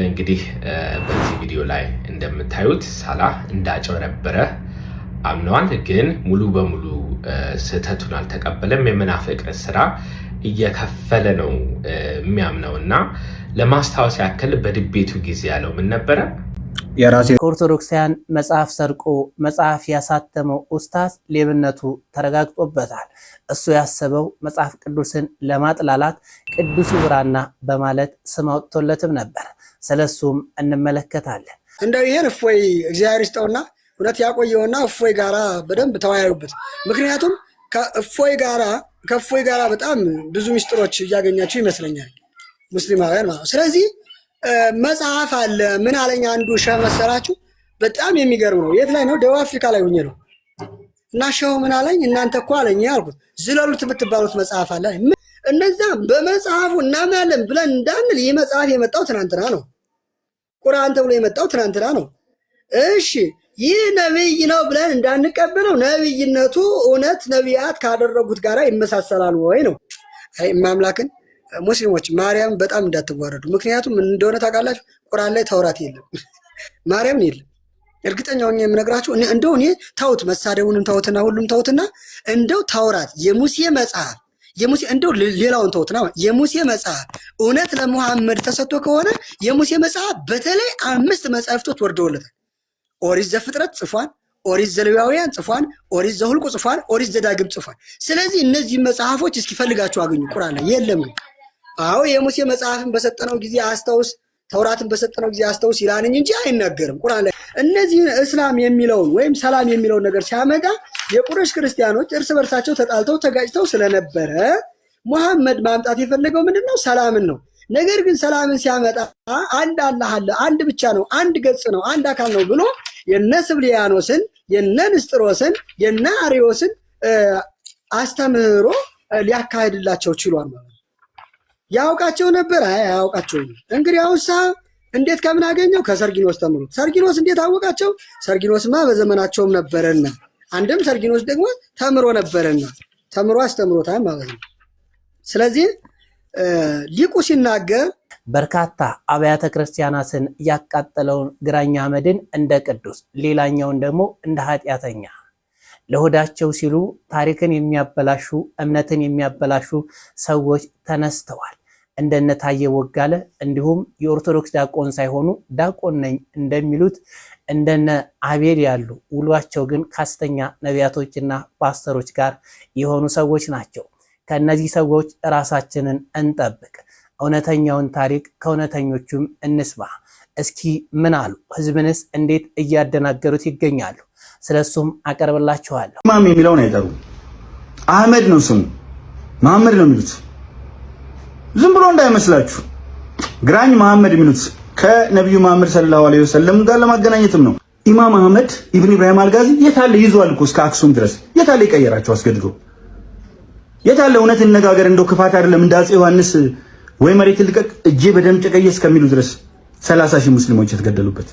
እንግዲህ በዚህ ቪዲዮ ላይ እንደምታዩት ሳላህ እንዳጨበረበረ አምኗል። ግን ሙሉ በሙሉ ስህተቱን አልተቀበለም። የመናፍቅ ስራ እየከፈለ ነው የሚያምነውና ለማስታወስ ያክል በድቤቱ ጊዜ ያለው ምን ነበረ? ከኦርቶዶክሳውያን መጽሐፍ ሰርቆ መጽሐፍ ያሳተመው ኡስታዝ ሌብነቱ ተረጋግጦበታል። እሱ ያሰበው መጽሐፍ ቅዱስን ለማጥላላት ቅዱስ ብራና በማለት ስም አውጥቶለትም ነበር። ስለሱም እንመለከታለን። እንደው ይሄን እፎይ እግዚአብሔር ይስጠውና እውነት ያቆየውና እፎይ ጋራ በደንብ ተወያዩበት። ምክንያቱም ከእፎይ ጋራ በጣም ብዙ ሚስጥሮች እያገኛችሁ ይመስለኛል ሙስሊማውያን ማለት። ስለዚህ መጽሐፍ አለ። ምን አለኝ አንዱ ሸህ መሰላችሁ? በጣም የሚገርም ነው። የት ላይ ነው? ደቡብ አፍሪካ ላይ ሆኜ ነው። እና ሸሁ ምን አለኝ? እናንተ እኮ አለኝ ያልኩት ዝለሉት የምትባሉት መጽሐፍ አለ። እነዛ በመጽሐፉ እናምናለን ብለን እንዳንል ይህ መጽሐፍ የመጣው ትናንትና ነው። ቁርአን ተብሎ የመጣው ትናንትና ነው። እሺ ይህ ነብይ ነው ብለን እንዳንቀበለው ነብይነቱ እውነት ነቢያት ካደረጉት ጋር ይመሳሰላል ወይ ነው? አይ ማምላክን ሙስሊሞች ማርያም በጣም እንዳትዋረዱ። ምክንያቱም እንደሆነ ታውቃላችሁ፣ ቁርአን ላይ ተውራት የለም፣ ማርያም የለም። እርግጠኛው ነኝ የምነግራችሁ። እንደው እኔ ተውት፣ መሳደቡንም ተውትና ሁሉም ተውትና እንደው ተውራት የሙሴ መጽሐፍ እንደው ሌላውን ተውትና የሙሴ መጽሐፍ እውነት ለሙሐመድ ተሰጥቶ ከሆነ የሙሴ መጽሐፍ በተለይ 5 መጽሐፍቶች ወርደውለታል። ኦሪት ዘፍጥረት ጽፏል፣ ኦሪት ዘሌዋውያን ጽፏል፣ ኦሪት ዘሁልቁ ጽፏል፣ ኦሪት ዘዳግም ጽፏል። ስለዚህ እነዚህ መጽሐፎች እስኪ ፈልጋችሁ አገኙ። ቁርአን ላይ የለም። አዎ የሙሴ መጽሐፍን በሰጠነው ጊዜ አስታውስ፣ ተውራትን በሰጠነው ጊዜ አስታውስ ይላል እንጂ አይናገርም ቁርአን ላይ። እነዚህ እስላም የሚለውን ወይም ሰላም የሚለውን ነገር ሲያመጣ የቁረሽ ክርስቲያኖች እርስ በርሳቸው ተጣልተው ተጋጭተው ስለነበረ ሙሐመድ ማምጣት የፈለገው ምንድነው? ሰላምን ነው። ነገር ግን ሰላምን ሲያመጣ አንድ አላህ አለ፣ አንድ ብቻ ነው፣ አንድ ገጽ ነው፣ አንድ አካል ነው ብሎ የነ ስብሊያኖስን የነ ንስጥሮስን የነ አሪዮስን አስተምህሮ ሊያካሂድላቸው ችሏል ማለት ነው። ያውቃቸው ነበር? አያውቃቸውም። እንግዲህ አውሳ እንዴት ከምን አገኘው? ከሰርጊኖስ ተምሩት። ሰርጊኖስ እንዴት አወቃቸው? ሰርጊኖስማ በዘመናቸውም ነበረና፣ አንድም ሰርጊኖስ ደግሞ ተምሮ ነበረና ተምሮ አስተምሮታል ማለት ነው። ስለዚህ ሊቁ ሲናገር በርካታ አብያተ ክርስቲያናትን ያቃጠለውን ግራኝ አህመድን እንደ ቅዱስ፣ ሌላኛውን ደግሞ እንደ ኃጢአተኛ ለሆዳቸው ሲሉ ታሪክን የሚያበላሹ እምነትን የሚያበላሹ ሰዎች ተነስተዋል። እንደነ ታየ ወጋለ እንዲሁም የኦርቶዶክስ ዲያቆን ሳይሆኑ ዲያቆን ነኝ እንደሚሉት እንደነ አቤል ያሉ ውሏቸው ግን ከሐሰተኛ ነቢያቶችና ፓስተሮች ጋር የሆኑ ሰዎች ናቸው። ከነዚህ ሰዎች ራሳችንን እንጠብቅ። እውነተኛውን ታሪክ ከእውነተኞቹም እንስማ። እስኪ ምን አሉ? ህዝብንስ እንዴት እያደናገሩት ይገኛሉ? ስለሱም አቀርብላችኋለሁ። ኢማም የሚለውን አይጠሩም። አህመድ ነው ስሙ፣ መሐመድ ነው የሚሉት። ዝም ብሎ እንዳይመስላችሁ። ግራኝ መሐመድ የሚሉት ከነብዩ መሐመድ ሰለላሁ ዐለይሂ ወሰለም ጋር ለማገናኘትም ነው። ኢማም አህመድ ኢብኑ ኢብራሂም አልጋዚ የታለ ይዟል እኮ እስከ አክሱም ድረስ። የታለ ይቀየራቸው አስገድዶ? የታለ እውነት እንነጋገር እንደው ክፋት አይደለም እንደ አፄ ዮሐንስ ወይ መሬት ልቀቅ እጄ በደም ጨቀየ እስከሚሉ ድረስ 30,000 ሙስሊሞች የተገደሉበት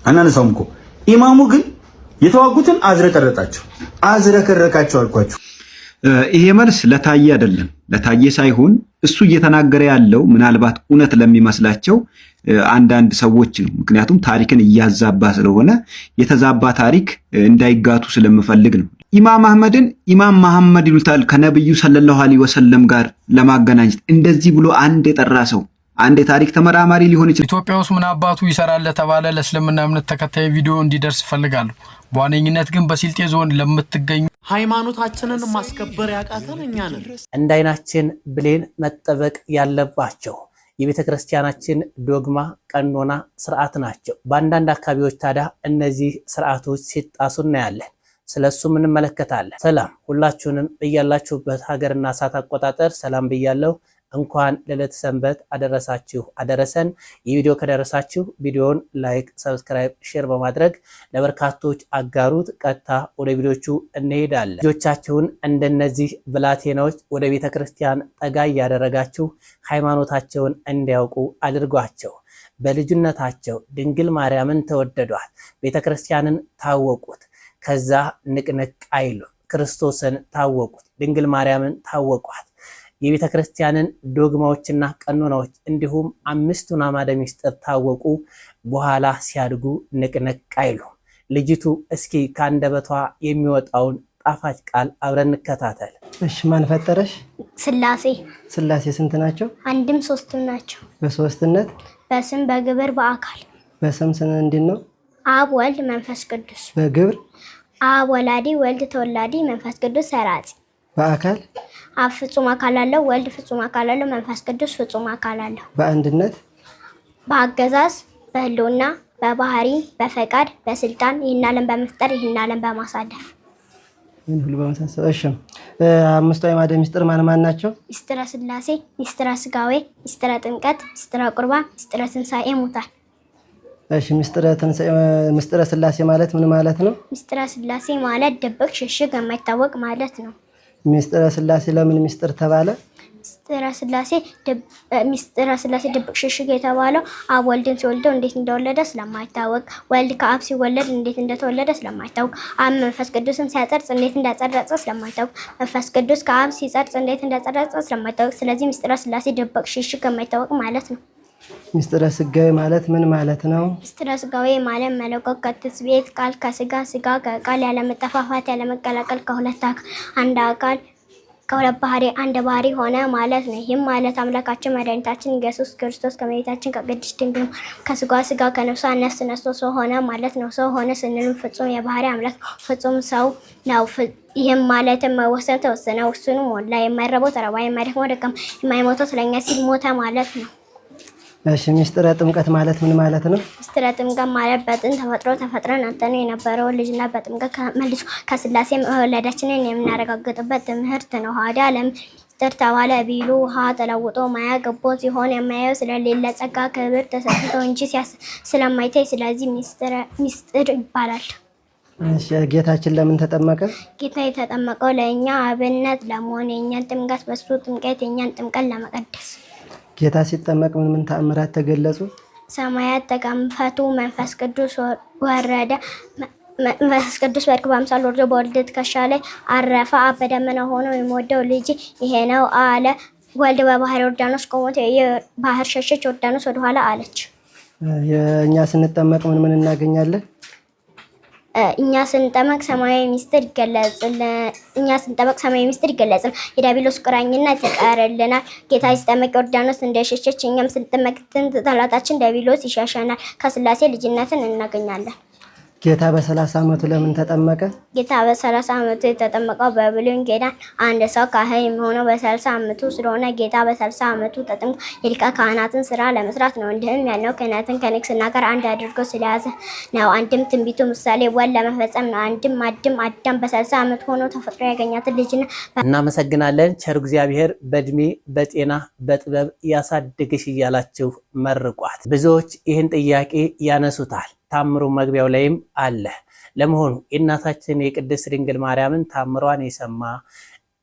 አናነሳውም እኮ። ኢማሙ ግን የተዋጉትን አዝረከረካቸው አልኳችሁ። ይሄ መልስ ለታየ አይደለም፣ ለታየ ሳይሆን እሱ እየተናገረ ያለው ምናልባት እውነት ለሚመስላቸው አንዳንድ ሰዎች ነው። ምክንያቱም ታሪክን እያዛባ ስለሆነ የተዛባ ታሪክ እንዳይጋቱ ስለምፈልግ ነው። ኢማም አህመድን ኢማም መሐመድ ይሉታል ከነብዩ ሰለላሁ ዐለይሂ ወሰለም ጋር ለማገናኘት። እንደዚህ ብሎ አንድ የጠራ ሰው አንድ የታሪክ ተመራማሪ ሊሆን ይችላል። ኢትዮጵያ ውስጥ ምን አባቱ ይሰራል ለተባለ ለእስልምና እምነት ተከታይ ቪዲዮ እንዲደርስ ፈልጋለሁ። በዋነኝነት ግን በስልጤ ዞን ለምትገኙ ሃይማኖታችንን ማስከበር ያቃተን እኛ ነን። እንደ አይናችን ብሌን መጠበቅ ያለባቸው የቤተ ክርስቲያናችን ዶግማ፣ ቀኖና፣ ስርዓት ናቸው። በአንዳንድ አካባቢዎች ታዲያ እነዚህ ስርዓቶች ሲጣሱ እናያለን። ስለሱም እንመለከታለን። ሰላም ሁላችሁንም እያላችሁበት ሀገርና ሰዓት አቆጣጠር ሰላም ብያለሁ። እንኳን ለዕለተ ሰንበት አደረሳችሁ አደረሰን። የቪዲዮ ከደረሳችሁ ቪዲዮውን ላይክ፣ ሰብስክራይብ፣ ሼር በማድረግ ለበርካቶች አጋሩት። ቀጥታ ወደ ቪዲዮቹ እንሄዳለን። ልጆቻችሁን እንደነዚህ ብላቴናዎች ወደ ቤተ ክርስቲያን ጠጋ እያደረጋችሁ ሃይማኖታቸውን እንዲያውቁ አድርጓቸው። በልጅነታቸው ድንግል ማርያምን ተወደዷት፣ ቤተ ክርስቲያንን ታወቁት። ከዛ ንቅንቅ አይሉ ክርስቶስን ታወቁት፣ ድንግል ማርያምን ታወቋት። የቤተ ክርስቲያንን ዶግማዎችና ቀኖናዎች እንዲሁም 5ቱን አዕማደ ምስጢር ታወቁ። በኋላ ሲያድጉ ንቅንቅ አይሉ። ልጅቱ እስኪ ከአንደበቷ የሚወጣውን ጣፋጭ ቃል አብረን እንከታተል። እሺ፣ ማን ፈጠረሽ? ስላሴ። ስላሴ ስንት ናቸው? አንድም ሶስትም ናቸው። በሶስትነት? በስም በግብር በአካል። በስም እንዴት ነው? አብ ወልድ መንፈስ ቅዱስ። በግብር? አብ ወላዲ ወልድ ተወላዲ መንፈስ ቅዱስ ሰራጺ። በአካል? አብ ፍጹም አካል አለው፣ ወልድ ፍጹም አካል አለው፣ መንፈስ ቅዱስ ፍጹም አካል አለው። በአንድነት? በአገዛዝ በህልውና በባህሪ በፈቃድ በስልጣን ይህን ዓለም በመፍጠር ይህን ዓለም በማሳለፍ ምን ሁሉ በመሳሰል። እሺ፣ 5ቱ አዕማደ ምስጢር ማን ናቸው? ምስጢረ ስላሴ፣ ምስጢረ ስጋዌ፣ ምስጢረ ጥምቀት፣ ምስጢረ ቁርባን፣ ምስጢረ ትንሣኤ ሙታን። እሺ፣ ምስጢረ ስላሴ ማለት ምን ማለት ነው? ምስጢረ ስላሴ ማለት ድብቅ ሽሽግ የማይታወቅ ማለት ነው። ምስጢረ ስላሴ ለምን ምስጢር ተባለ? ምስጢረ ስላሴ ድብቅ ሽሽግ የተባለው አብ ወልድን ሲወልደው እንዴት እንደወለደ ስለማይታወቅ፣ ወልድ ከአብ ሲወለድ እንዴት እንደተወለደ ስለማይታወቅ፣ አብ መንፈስ ቅዱስን ሲያጸርጽ እንዴት እንዳጸረጸ ስለማይታወቅ፣ መንፈስ ቅዱስ ከአብ ሲጸርጽ እንዴት እንዳጸረጸ ስለማይታወቅ፣ ስለዚህ ምስጢረ ስላሴ ድብቅ ሽሽግ የማይታወቅ ማለት ነው። ምስጢረ ስጋዌ ማለት ምን ማለት ነው? ምስጢረ ስጋዌ ማለት መለኮት ከትስብእት ቃል ከስጋ ስጋ ከቃል ያለመጠፋፋት ያለመቀላቀል ከሁለት አንድ አካል ከሁለት ባህሪ አንድ ባህሪ ሆነ ማለት ነው። ይህም ማለት አምላካችን መድኃኒታችን ኢየሱስ ክርስቶስ ከእመቤታችን ከቅድስት ድንግል ከስጋ ስጋ ከነፍሷ ነፍስ ነስቶ ሰው ሆነ ማለት ነው። ሰው ሆነ ስንልም ፍጹም የባህሪ አምላክ ፍጹም ሰው ነው። ይህም ማለት የማይወሰን ተወሰነ፣ ውሱኑ ሞላ፣ የማይረበው ተረባ፣ የማይደክመው ደከመ፣ የማይሞተው ስለኛ ሲል ሞተ ማለት ነው። እሺ፣ ምስጢረ ጥምቀት ማለት ምን ማለት ነው? ምስጢረ ጥምቀት ማለት በጥንት ተፈጥረን አንተን የነበረው ልጅና በጥምቀት መልሶ ከስላሴ መወለዳችንን የምናረጋግጥበት ትምህርት ነው። ሀዳ ዓለም ምስጢር ተባለ ቢሉ ውሃ ተለውጦ ማያ ገቦ ሲሆን የማያየው ስለሌለ ጸጋ ክብር ተሰጥቶ እንጂ ስለማይታይ ስለዚህ ምስጢር ይባላል። እሺ፣ ጌታችን ለምን ተጠመቀ? ጌታ የተጠመቀው ለእኛ አብነት ለመሆን የእኛን ጥምቀት በሱ ጥምቀት የእኛን ጥምቀት ለመቀደስ። ጌታ ሲጠመቅ ምን ተአምራት ተገለጹ? ሰማያት ተከፈቱ፣ መንፈስ ቅዱስ ወረደ። መንፈስ ቅዱስ በርግብ አምሳል ወርዶ በወልድ ትከሻ ላይ አረፈ። አብ በደመና ሆኖ የምወደው ልጅ ይሄ ነው አለ። ወልድ በባህር ዮርዳኖስ ቆሞት ባህር ሸሸች፣ ዮርዳኖስ ወደኋላ አለች። እኛ ስንጠመቅ ምን እናገኛለን? እኛ ስንጠመቅ ሰማያዊ ምስጢር ይገለጽልናል። የዲያብሎስ ቁራኝነት ይቀርልናል። ጌታ ሲጠመቅ ዮርዳኖስ እንደሸሸች እኛም ስንጠመቅ ጠላታችን ዲያብሎስ ይሸሸናል። ከስላሴ ልጅነትን እናገኛለን። ጌታ በ30 ዓመቱ ለምን ተጠመቀ? ጌታ በ30 ዓመቱ የተጠመቀው በብሉይ ኪዳን አንድ ሰው ካህን የሚሆነው በ30 ዓመቱ ስለሆነ ጌታ በ30 ዓመቱ ተጠምቆ የሊቀ ካህናትን ስራ ለመስራት ነው። እንዲህም ያልነው ክህነትን ከንግስና ጋር አንድ አድርጎ ስለያዘ ነው። አንድም ትንቢቱ ምሳሌ ወል ለመፈጸም ነው። አንድም አዳም በ30 ዓመት ሆኖ ተፈጥሮ ያገኛትን ልጅና እናመሰግናለን። ቸር እግዚአብሔር በእድሜ በጤና በጥበብ ያሳድግሽ እያላችሁ መርቋት። ብዙዎች ይህን ጥያቄ ያነሱታል። ታምሩ መግቢያው ላይም አለ። ለመሆኑ የእናታችን የቅድስት ድንግል ማርያምን ታምሯን የሰማ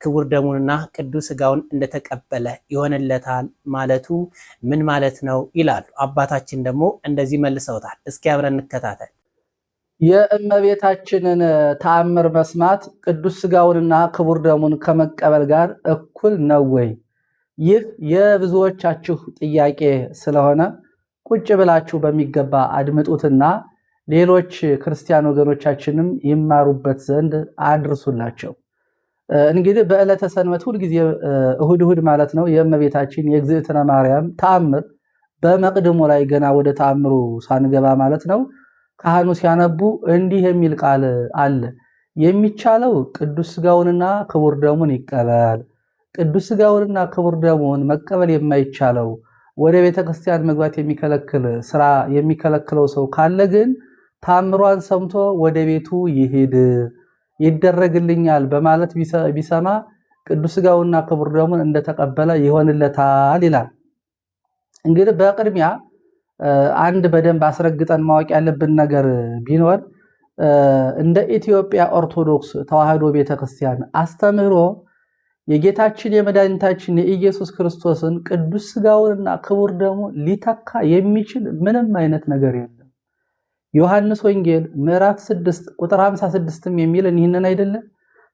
ክቡር ደሙንና ቅዱስ ሥጋውን እንደተቀበለ ይሆንለታል ማለቱ ምን ማለት ነው ይላሉ። አባታችን ደግሞ እንደዚህ መልሰውታል። እስኪ አብረን እንከታተል። የእመቤታችንን ተአምር መስማት ቅዱስ ሥጋውንና ክቡር ደሙን ከመቀበል ጋር እኩል ነው ወይ? ይህ የብዙዎቻችሁ ጥያቄ ስለሆነ ቁጭ ብላችሁ በሚገባ አድምጡትና ሌሎች ክርስቲያን ወገኖቻችንም ይማሩበት ዘንድ አድርሱላቸው። እንግዲህ በዕለተ ሰንበት ሁልጊዜ እሁድ ማለት ነው የእመቤታችን የእግዝእትነ ማርያም ተአምር በመቅድሙ ላይ ገና ወደ ተአምሩ ሳንገባ ማለት ነው ካህኑ ሲያነቡ እንዲህ የሚል ቃል አለ። የሚቻለው ቅዱስ ሥጋውንና ክቡር ደሙን ይቀበል። ቅዱስ ሥጋውንና ክቡር ደሙን መቀበል የማይቻለው ወደ ቤተክርስቲያን መግባት የሚከለክለው ሰው ካለ ግን ታምሯን ሰምቶ ወደ ቤቱ ይሄድ ይደረግልኛል በማለት ቢሰማ ቅዱስ ሥጋውና ክቡር ደሙን እንደተቀበለ ይሆንለታል ይላል። እንግዲህ በቅድሚያ አንድ በደንብ አስረግጠን ማወቅ ያለብን ነገር ቢኖር እንደ ኢትዮጵያ ኦርቶዶክስ ተዋሕዶ ቤተክርስቲያን አስተምህሮ የጌታችን የመድኃኒታችን የኢየሱስ ክርስቶስን ቅዱስ ሥጋውንና ክቡር ደሙን ሊተካ የሚችል ምንም አይነት ነገር የለም። ዮሐንስ ወንጌል ምዕራፍ 6 ቁጥር 56ም የሚልን ይህንን አይደለም?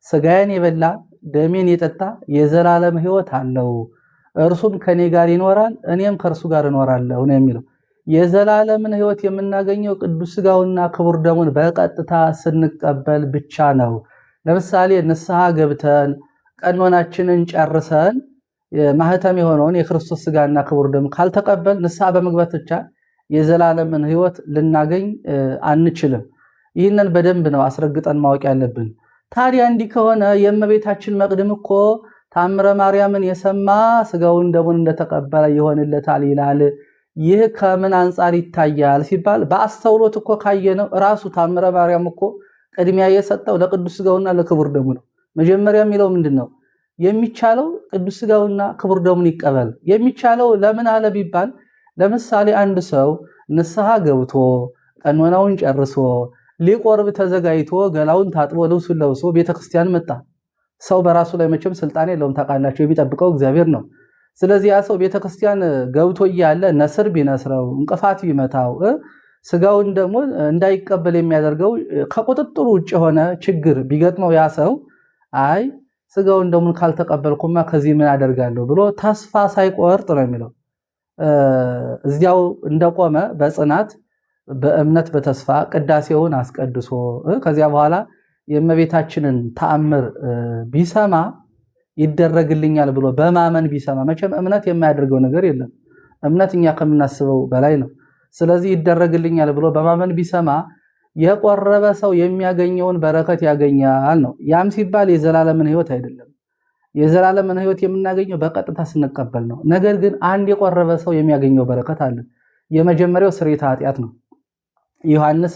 ስጋዬን የበላ ደሜን የጠጣ የዘላለም ሕይወት አለው፣ እርሱም ከኔ ጋር ይኖራል፣ እኔም ከእርሱ ጋር እኖራለሁ ነው የሚለው። የዘላለምን ሕይወት የምናገኘው ቅዱስ ስጋውና ክቡር ደሙን በቀጥታ ስንቀበል ብቻ ነው። ለምሳሌ ንስሐ ገብተን ቀኖናችንን ጨርሰን ማህተም የሆነውን የክርስቶስ ስጋና ክቡር ደም ካልተቀበል ንስሐ በመግባት ብቻ የዘላለምን ሕይወት ልናገኝ አንችልም። ይህንን በደንብ ነው አስረግጠን ማወቅ ያለብን። ታዲያ እንዲህ ከሆነ የእመቤታችን መቅድም እኮ ታምረ ማርያምን የሰማ ስጋውን ደሙን እንደተቀበለ ይሆንለታል ይላል። ይህ ከምን አንጻር ይታያል ሲባል በአስተውሎት እኮ ካየነው ራሱ ታምረ ማርያም እኮ ቅድሚያ የሰጠው ለቅዱስ ስጋውና ለክቡር ደሙ ነው። መጀመሪያ የሚለው ምንድነው? የሚቻለው ቅዱስ ስጋውና ክቡር ደሙን ይቀበል። የሚቻለው ለምን አለ ቢባል ለምሳሌ አንድ ሰው ንስሐ ገብቶ ቀኖናውን ጨርሶ ሊቆርብ ተዘጋጅቶ ገላውን ታጥቦ ልብሱን ለብሶ ቤተክርስቲያን መጣ። ሰው በራሱ ላይ መቼም ስልጣን የለውም ታውቃላችሁ፣ የሚጠብቀው እግዚአብሔር ነው። ስለዚህ ያ ሰው ቤተክርስቲያን ገብቶ እያለ ነስር ቢነስረው እንቅፋት ቢመታው ስጋውን ደግሞ እንዳይቀበል የሚያደርገው ከቁጥጥሩ ውጭ የሆነ ችግር ቢገጥመው ያ ሰው አይ ስጋውን ደሙን ካልተቀበልኩማ ከዚህ ምን አደርጋለሁ ብሎ ተስፋ ሳይቆርጥ ነው የሚለው። እዚያው እንደቆመ በጽናት በእምነት በተስፋ ቅዳሴውን አስቀድሶ ከዚያ በኋላ የእመቤታችንን ተአምር ቢሰማ ይደረግልኛል ብሎ በማመን ቢሰማ፣ መቼም እምነት የማያደርገው ነገር የለም። እምነት እኛ ከምናስበው በላይ ነው። ስለዚህ ይደረግልኛል ብሎ በማመን ቢሰማ የቆረበ ሰው የሚያገኘውን በረከት ያገኛል ነው። ያም ሲባል የዘላለምን ሕይወት አይደለም። የዘላለምን ሕይወት የምናገኘው በቀጥታ ስንቀበል ነው። ነገር ግን አንድ የቆረበ ሰው የሚያገኘው በረከት አለ። የመጀመሪያው ስርየተ ኃጢአት ነው። ዮሐንስ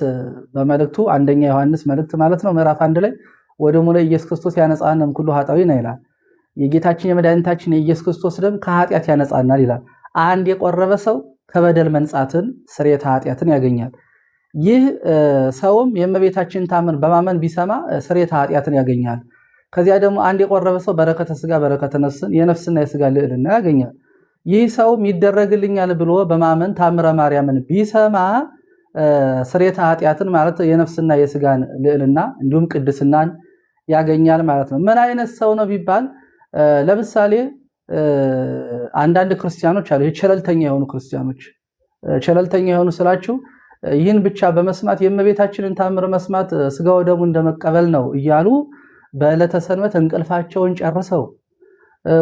በመልእክቱ አንደኛ ዮሐንስ መልእክት ማለት ነው ምዕራፍ 1 ላይ ወደሙ ላይ ኢየሱስ ክርስቶስ ያነጻናል ኩሉ ኃጣዊነ ይላል። የጌታችን የመድኃኒታችን የኢየሱስ ክርስቶስ ደም ከኃጢአት ያነጻናል ይላል። አንድ የቆረበ ሰው ከበደል መንጻትን ስርየተ ኃጢአትን ያገኛል። ይህ ሰውም የእመቤታችን ታምር በማመን ቢሰማ ስርየተ ኃጢአትን ያገኛል። ከዚያ ደግሞ አንድ የቆረበ ሰው በረከተ ስጋ በረከተ ነፍስን የነፍስና የስጋ ልዕልና ያገኛል። ይህ ሰውም ይደረግልኛል ብሎ በማመን ታምረ ማርያምን ቢሰማ ስርየተ ኃጢአትን ማለት የነፍስና የስጋን ልዕልና እንዲሁም ቅድስናን ያገኛል ማለት ነው። ምን አይነት ሰው ነው ቢባል ለምሳሌ አንዳንድ ክርስቲያኖች አሉ፣ ቸለልተኛ የሆኑ ክርስቲያኖች። ቸለልተኛ የሆኑ ስላችሁ ይህን ብቻ በመስማት የእመቤታችንን ታምር መስማት ስጋው ደሙ እንደመቀበል ነው እያሉ በዕለተ ሰንበት እንቅልፋቸውን ጨርሰው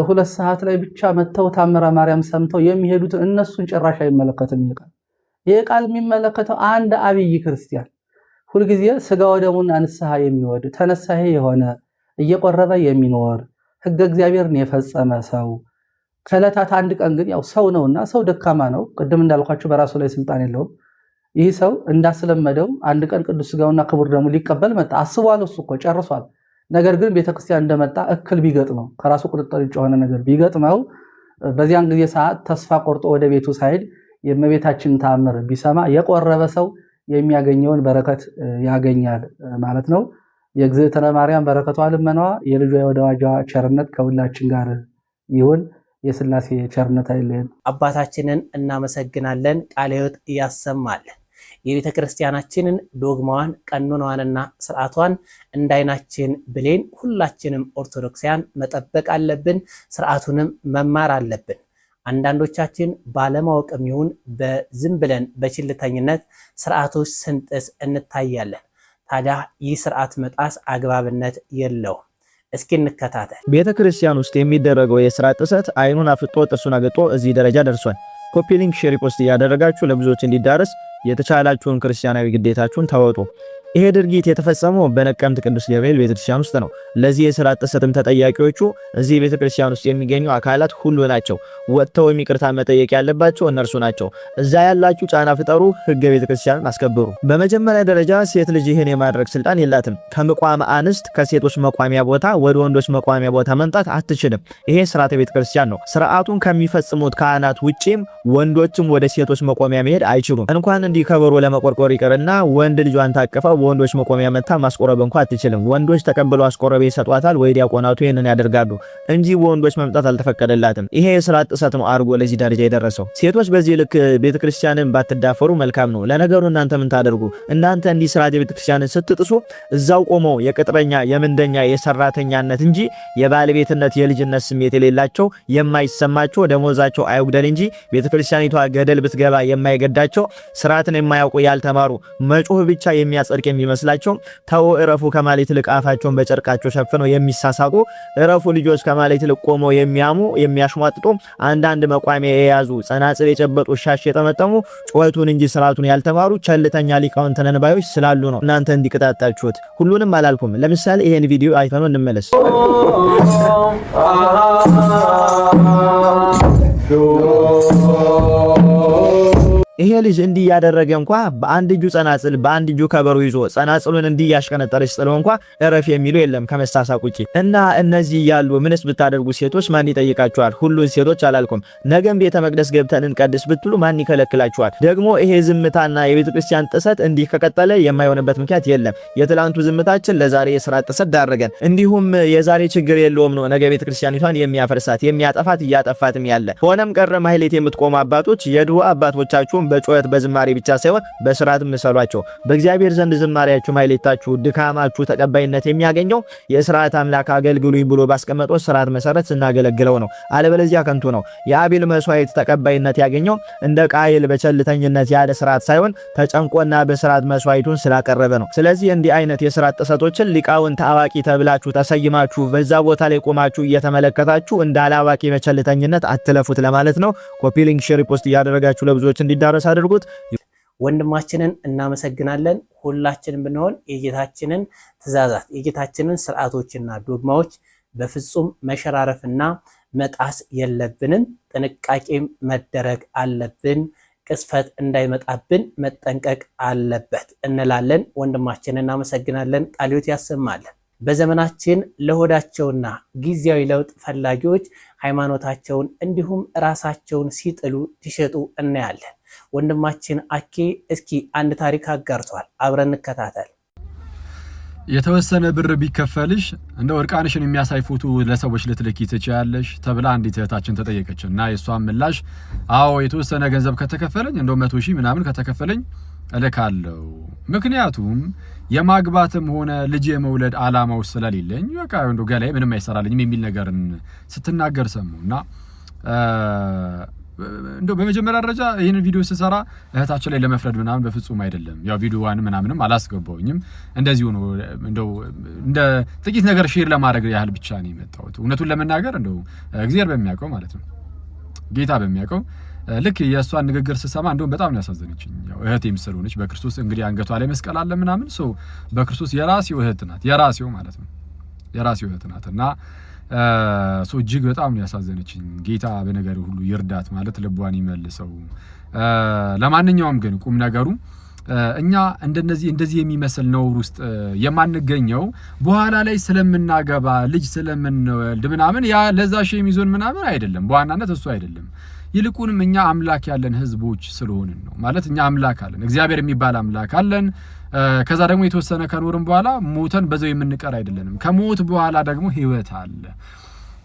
2 ሰዓት ላይ ብቻ መተው ታምረ ማርያም ሰምተው የሚሄዱትን እነሱን ጭራሽ አይመለከትም። ይሄ ቃል የሚመለከተው አንድ አብይ ክርስቲያን ሁልጊዜ ስጋው ደሙና ንስሐ የሚወድ ተነሳሄ የሆነ እየቆረበ የሚኖር ሕገ እግዚአብሔርን የፈጸመ ሰው ከዕለታት አንድ ቀን ግን ያው ሰው ነውና ሰው ደካማ ነው። ቅድም እንዳልኳችሁ በራሱ ላይ ስልጣን የለውም። ይህ ሰው እንዳስለመደው አንድ ቀን ቅዱስ ስጋውና ክቡር ደሙ ሊቀበል መጣ። አስቧል፣ እሱ እኮ ጨርሷል። ነገር ግን ቤተክርስቲያን እንደመጣ እክል ቢገጥመው ከራሱ ቁጥጥር ውጭ የሆነ ነገር ቢገጥመው በዚያን ጊዜ ሰዓት ተስፋ ቆርጦ ወደ ቤቱ ሳይሄድ የእመቤታችን ታምር ቢሰማ የቆረበ ሰው የሚያገኘውን በረከት ያገኛል ማለት ነው። የእግዝእትነ ማርያም በረከቷ ልመናዋ የልጇ የወዳጇ ቸርነት ከሁላችን ጋር ይሁን። የሥላሴ ቸርነት አይለየን። አባታችንን እናመሰግናለን። ቃለ ሕይወት ያሰማልን። የቤተ ክርስቲያናችንን ዶግማዋን ቀኖናዋንና ስርዓቷን እንዳይናችን ብሌን ሁላችንም ኦርቶዶክሳውያን መጠበቅ አለብን። ስርዓቱንም መማር አለብን። አንዳንዶቻችን ባለማወቅም ይሁን በዝም ብለን በችልተኝነት ስርዓቶች ስንጥስ እንታያለን። ታዲያ ይህ ስርዓት መጣስ አግባብነት የለውም። እስኪ እንከታተል። ቤተ ክርስቲያን ውስጥ የሚደረገው የስርዓት ጥሰት አይኑን አፍጦ ጥርሱን አግጦ እዚህ ደረጃ ደርሷል። ኮፒ ሊንክ፣ ሼር፣ ፖስት እያደረጋችሁ ለብዙዎች እንዲዳረስ የተቻላችሁን ክርስቲያናዊ ግዴታችሁን ተወጡ። ይሄ ድርጊት የተፈጸመው በነቀምት ቅዱስ ገብርኤል ቤተክርስቲያን ውስጥ ነው። ለዚህ የስርዓት ጥሰትም ተጠያቂዎቹ እዚህ ቤተክርስቲያን ውስጥ የሚገኙ አካላት ሁሉ ናቸው። ወጥተው ይቅርታ መጠየቅ ያለባቸው እነርሱ ናቸው። እዛ ያላችሁ ጫና ፍጠሩ፣ ህገ ቤተክርስቲያንን አስከብሩ። በመጀመሪያ ደረጃ ሴት ልጅ ይህን የማድረግ ስልጣን የላትም። ከመቋም አንስት ከሴቶች መቋሚያ ቦታ ወደ ወንዶች መቋሚያ ቦታ መምጣት አትችልም። ይሄ ስርዓተ ቤተክርስቲያን ነው። ስርዓቱን ከሚፈጽሙት ካህናት ውጪም ወንዶችም ወደ ሴቶች መቆሚያ መሄድ አይችሉም። እንኳን እንዲህ ከበሮ ለመቆርቆር ይቅርና ወንድ ልጇን ታቀፈው በወንዶች መቆሚያ መታ ማስቆረብ እንኳን አትችልም። ወንዶች ተቀብለው አስቆረብ ይሰጧታል ወይ ዲያቆናቱ ይሄንን ያደርጋሉ እንጂ በወንዶች መምጣት አልተፈቀደላትም። ይሄ የሥርዓት ጥሰት ነው አርጎ ለዚህ ደረጃ የደረሰው። ሴቶች በዚህ ልክ ቤተክርስቲያንን ባትዳፈሩ መልካም ነው። ለነገሩ እናንተ ምን ታደርጉ? እናንተ እንዲህ ሥርዓት ቤተክርስቲያንን ስትጥሱ እዛው ቆመው የቅጥረኛ የምንደኛ የሰራተኛነት እንጂ የባለቤትነት የልጅነት ስሜት የሌላቸው የማይሰማቸው ደሞዛቸው አይጉደል እንጂ ቤተክርስቲያኒቷ ገደል ብትገባ የማይገዳቸው ሥርዓትን የማያውቁ ያልተማሩ መጮህ ብቻ የሚያጸድቅ የሚመስላቸው ተው እረፉ ከማለት ይልቅ አፋቸውን በጨርቃቸው ሸፍነው የሚሳሳቁ እረፉ ልጆች ከማለት ይልቅ ቆመው የሚያሙ የሚያሽሟጥጡ አንዳንድ መቋሚያ የያዙ ጸናጽል የጨበጡ ሻሽ የጠመጠሙ ጩኸቱን እንጂ ሥርዓቱን ያልተማሩ ቸልተኛ ሊቃውንት ነን ባዮች ስላሉ ነው እናንተ እንዲቀጣጣችሁት። ሁሉንም አላልኩም። ለምሳሌ ይሄን ቪዲዮ አይተነው እንመለስ። ይሄ ልጅ እንዲህ ያደረገ እንኳን በአንድ እጁ ጸናጽል በአንድ እጁ ከበሮ ይዞ ጸናጽሉን እንዲህ ያሽከነጠረች ጥለው እንኳን እረፍ የሚሉ የለም ከመሳሳቅ ውጪ። እና እነዚህ ያሉ ምንስ ብታደርጉ ሴቶች ማን ይጠይቃችኋል? ሁሉን ሴቶች አላልኩም። ነገም ቤተ መቅደስ ገብተን እንቀድስ ብትሉ ማን ይከለክላችኋል? ደግሞ ይሄ ዝምታና የቤተክርስቲያን ጥሰት እንዲህ ከቀጠለ የማይሆንበት ምክንያት የለም። የትላንቱ ዝምታችን ለዛሬ የሥርዓት ጥሰት ዳረገን። እንዲሁም የዛሬ ችግር የለውም ነው ነገ ቤተክርስቲያኒቷን የሚያፈርሳት የሚያጠፋት እያጠፋትም ያለ። ሆነም ቀረ ማህሌት የምትቆሙ አባቶች የድሮ አባቶቻችሁ በጩኸት በዝማሬ ብቻ ሳይሆን በሥርዓት ምሰሏቸው። በእግዚአብሔር ዘንድ ዝማሬያችሁ ማህሌታችሁ ድካማችሁ ተቀባይነት የሚያገኘው የሥርዓት አምላክ አገልግሉኝ ብሎ ባስቀመጠው ሥርዓት መሰረት ስናገለግለው ነው። አለበለዚያ ከንቱ ነው። የአቤል መስዋዕት ተቀባይነት ያገኘው እንደ ቃየል በቸልተኝነት ያለ ሥርዓት ሳይሆን ተጨንቆና በሥርዓት መስዋዕቱን ስላቀረበ ነው። ስለዚህ እንዲህ አይነት የሥርዓት ጥሰቶችን ሊቃውንት አዋቂ ተብላችሁ ተሰይማችሁ በዛ ቦታ ላይ ቆማችሁ እየተመለከታችሁ እንደ አላዋቂ በቸልተኝነት አትለፉት ለማለት ነው። ኮፒ ሊንክ ሼር ፖስት እያደረጋችሁ ለብዙዎች እንዲዳረስ አድርጉት። ወንድማችንን እናመሰግናለን። ሁላችንም ብንሆን የጌታችንን ትእዛዛት የጌታችንን ስርዓቶችና ዶግማዎች በፍጹም መሸራረፍና መጣስ የለብንም። ጥንቃቄም መደረግ አለብን። ቅስፈት እንዳይመጣብን መጠንቀቅ አለበት እንላለን። ወንድማችንን እናመሰግናለን። ቃልዮት ያሰማልን። በዘመናችን ለሆዳቸውና ጊዜያዊ ለውጥ ፈላጊዎች ሃይማኖታቸውን እንዲሁም ራሳቸውን ሲጥሉ ሲሸጡ እናያለን። ወንድማችን አኬ እስኪ አንድ ታሪክ አጋርቷል። አብረን እንከታተል። የተወሰነ ብር ቢከፈልሽ እንደ ወርቃንሽን የሚያሳይ ፎቶ ለሰዎች ልትልኪ ትችያለሽ ተብላ አንዲት እህታችን ተጠየቀች እና የሷን ምላሽ አዎ የተወሰነ ገንዘብ ከተከፈለኝ እንደ 100,000 ምናምን ከተከፈለኝ እልካለሁ። ምክንያቱም የማግባትም ሆነ ልጅ የመውለድ አላማው ስለሌለኝ በቃ እንደ ገላይ ምንም አይሰራልኝም የሚል ነገርን ስትናገር ሰሙና እንደው በመጀመሪያ ደረጃ ይሄንን ቪዲዮ ስሰራ እህታችን ላይ ለመፍረድ ምናምን በፍጹም አይደለም። ያው ቪዲዮዋን ምናምንም አላስገባውኝም። እንደዚሁ ነው እንደው እንደ ጥቂት ነገር ሼር ለማድረግ ያህል ብቻ ነው የመጣሁት። እውነቱን ለመናገር እንደው እግዚአብሔር በሚያውቀው ማለት ነው ጌታ በሚያውቀው ልክ የእሷን ንግግር ስሰማ እንደውም በጣም ያሳዘነችኝ። ያው እህቴም ስለሆነች በክርስቶስ እንግዲህ አንገቷ ላይ መስቀል አለ ምናምን ሶ በክርስቶስ የራሴው እህት ናት። የራሴው ማለት ነው የራሴው እህት ናትና ሶ እጅግ በጣም ያሳዘነችኝ። ጌታ በነገር ሁሉ ይርዳት ማለት ልቧን ይመልሰው። ለማንኛውም ግን ቁም ነገሩ እኛ እንደዚህ የሚመስል ነውር ውስጥ የማንገኘው በኋላ ላይ ስለምናገባ ልጅ ስለምንወልድ ምናምን ያ ለዛ ሼም ይዞን ምናምን አይደለም። በዋናነት እሱ አይደለም። ይልቁንም እኛ አምላክ ያለን ህዝቦች ስለሆንን ነው። ማለት እኛ አምላክ አለን፣ እግዚአብሔር የሚባል አምላክ አለን። ከዛ ደግሞ የተወሰነ ከኖርን በኋላ ሞተን በዛው የምንቀር አይደለንም። ከሞት በኋላ ደግሞ ህይወት አለ።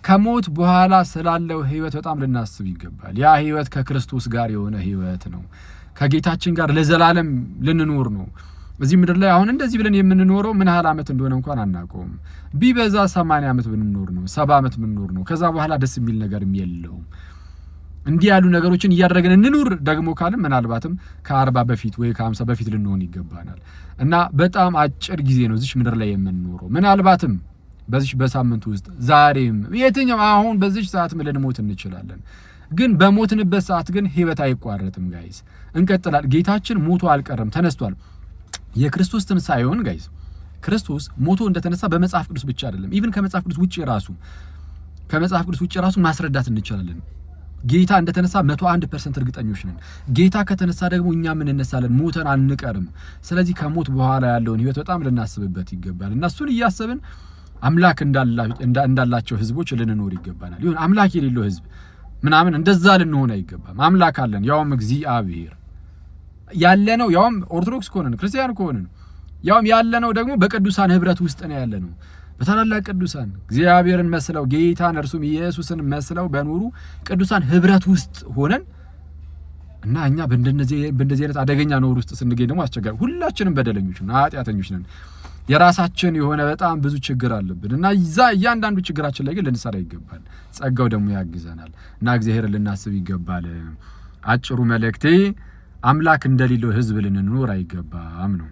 ከሞት በኋላ ስላለው ህይወት በጣም ልናስብ ይገባል። ያ ህይወት ከክርስቶስ ጋር የሆነ ህይወት ነው። ከጌታችን ጋር ለዘላለም ልንኖር ነው። እዚህ ምድር ላይ አሁን እንደዚህ ብለን የምንኖረው ምን ያህል ዓመት እንደሆነ እንኳን አናውቀውም። ቢበዛ 80 ዓመት ብንኖር ነው፣ 70 ዓመት ብንኖር ነው። ከዛ በኋላ ደስ የሚል ነገርም የለውም። እንዲህ ያሉ ነገሮችን እያደረግን እንኑር ደግሞ ካልን ምናልባትም ከ40 በፊት ወይ ከ50 በፊት ልንሆን ይገባናል። እና በጣም አጭር ጊዜ ነው እዚህ ምድር ላይ የምንኖረው። ምናልባትም በዚህ በሳምንት ውስጥ ዛሬም የትኛው አሁን በዚህ ሰዓት ልንሞት እንችላለን። ግን በሞትንበት ሰዓት ግን ህይወት አይቋረጥም ጋይስ፣ እንቀጥላለን። ጌታችን ሞቶ አልቀረም፣ ተነስቷል። የክርስቶስ ትንሳኤውን ጋይስ ክርስቶስ ሞቶ እንደተነሳ በመጽሐፍ ቅዱስ ብቻ አይደለም ኢቭን ከመጽሐፍ ቅዱስ ውጪ ራሱ ማስረዳት እንችላለን። ጌታ እንደተነሳ 101% እርግጠኞች ነን። ጌታ ከተነሳ ደግሞ እኛ ምን እንነሳለን፣ ሞተን አንቀርም። ስለዚህ ከሞት በኋላ ያለውን ህይወት በጣም ልናስብበት ይገባል እና እሱን እያሰብን አምላክ እንዳላቸው ህዝቦች ልንኖር ይገባናል። ይሁን አምላክ የሌለው ህዝብ ምናምን እንደዛ ልንሆን አይገባም። አምላክ አለን፣ ያውም እግዚአብሔር ያለነው፣ ያውም ኦርቶዶክስ ከሆነን ክርስቲያን ከሆነን ያውም ያለነው ደግሞ በቅዱሳን ህብረት ውስጥ ነው ያለነው። በታላላቅ ቅዱሳን እግዚአብሔርን መስለው ጌታን እርሱም ኢየሱስን መስለው በኑሩ ቅዱሳን ህብረት ውስጥ ሆነን እና እኛ በእንደዚህ አይነት አደገኛ ኖር ውስጥ ስንገኝ ደግሞ አስቸጋሪ ሁላችንም በደለኞች ነን፣ ኃጢአተኞች ነን። የራሳችን የሆነ በጣም ብዙ ችግር አለብን እና እያንዳንዱ ችግራችን ላይ ግን ልንሰራ ይገባል። ጸጋው ደግሞ ያግዘናል እና እግዚአብሔርን ልናስብ ይገባል። አጭሩ መልእክቴ አምላክ እንደሌለው ህዝብ ልንኖር አይገባም ነው።